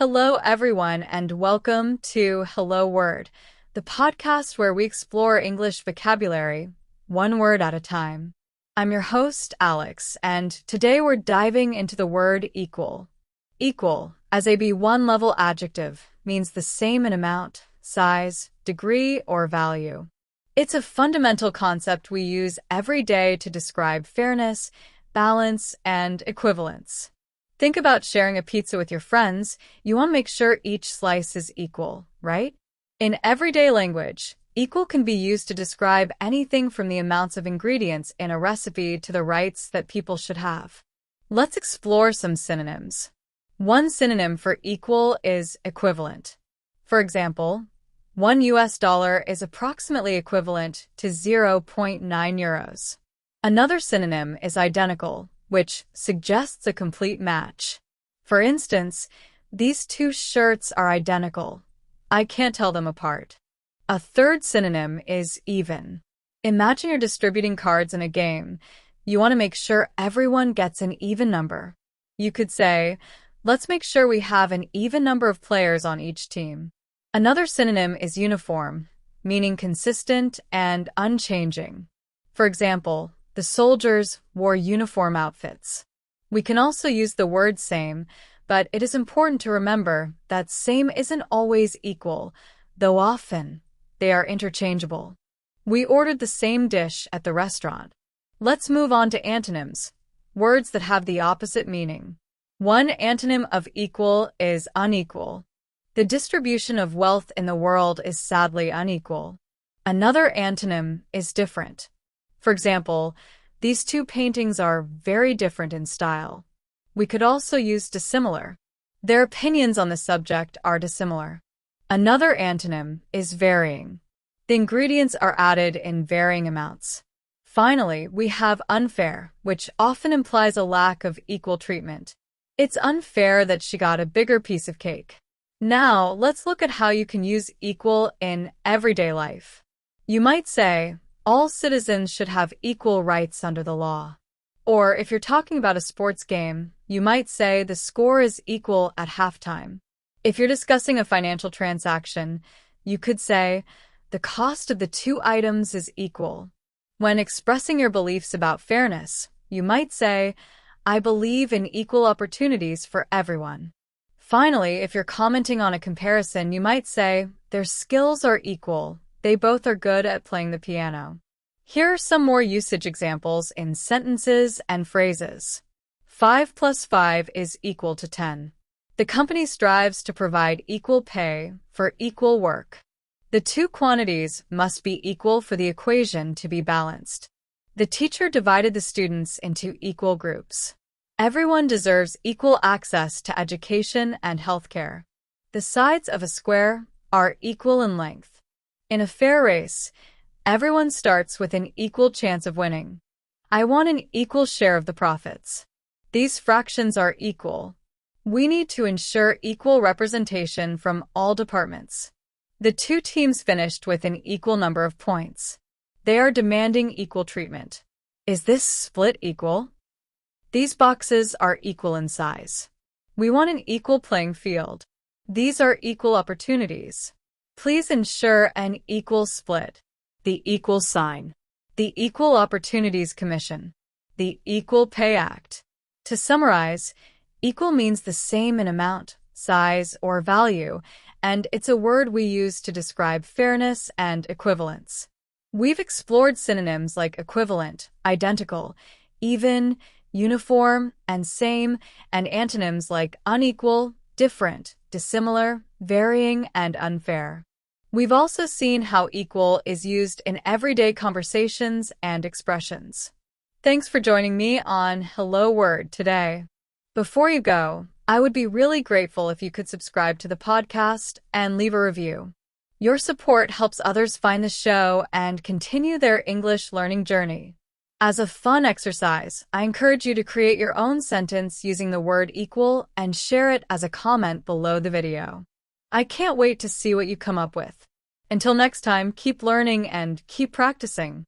Hello, everyone, and welcome to Hello Word, the podcast where we explore English vocabulary, one word at a time. I'm your host, Alex, and today we're diving into the word equal. Equal, as a B1 level adjective, means the same in amount, size, degree, or value. It's a fundamental concept we use every day to describe fairness, balance, and equivalence. Think about sharing a pizza with your friends. You want to make sure each slice is equal, right? In everyday language, equal can be used to describe anything from the amounts of ingredients in a recipe to the rights that people should have. Let's explore some synonyms. One synonym for equal is equivalent. For example, $1 is approximately equivalent to 0.9 euros. Another synonym is identical, which suggests a complete match. For instance, these two shirts are identical. I can't tell them apart. A third synonym is even. Imagine you're distributing cards in a game. You want to make sure everyone gets an even number. You could say, let's make sure we have an even number of players on each team. Another synonym is uniform, meaning consistent and unchanging. For example, the soldiers wore uniform outfits. We can also use the word same, but it is important to remember that same isn't always equal, though often they are interchangeable. We ordered the same dish at the restaurant. Let's move on to antonyms, words that have the opposite meaning. One antonym of equal is unequal. The distribution of wealth in the world is sadly unequal. Another antonym is different. For example, these two paintings are very different in style. We could also use dissimilar. Their opinions on the subject are dissimilar. Another antonym is varying. The ingredients are added in varying amounts. Finally, we have unfair, which often implies a lack of equal treatment. It's unfair that she got a bigger piece of cake. Now, let's look at how you can use equal in everyday life. You might say, all citizens should have equal rights under the law. Or if you're talking about a sports game, you might say the score is equal at halftime. If you're discussing a financial transaction, you could say the cost of the two items is equal. When expressing your beliefs about fairness, you might say, I believe in equal opportunities for everyone. Finally, if you're commenting on a comparison, you might say their skills are equal. They both are good at playing the piano. Here are some more usage examples in sentences and phrases. 5 plus 5 is equal to 10. The company strives to provide equal pay for equal work. The two quantities must be equal for the equation to be balanced. The teacher divided the students into equal groups. Everyone deserves equal access to education and healthcare. The sides of a square are equal in length. In a fair race, everyone starts with an equal chance of winning. I want an equal share of the profits. These fractions are equal. We need to ensure equal representation from all departments. The two teams finished with an equal number of points. They are demanding equal treatment. Is this split equal? These boxes are equal in size. We want an equal playing field. These are equal opportunities. Please ensure an equal split. The equal sign. The Equal Opportunities Commission. The Equal Pay Act. To summarize, equal means the same in amount, size, or value, and it's a word we use to describe fairness and equivalence. We've explored synonyms like equivalent, identical, even, uniform, and same, and antonyms like unequal, different, dissimilar, varying, and unfair. We've also seen how equal is used in everyday conversations and expressions. Thanks for joining me on Hello Word today. Before you go, I would be really grateful if you could subscribe to the podcast and leave a review. Your support helps others find the show and continue their English learning journey. As a fun exercise, I encourage you to create your own sentence using the word equal and share it as a comment below the video. I can't wait to see what you come up with. Until next time, keep learning and keep practicing.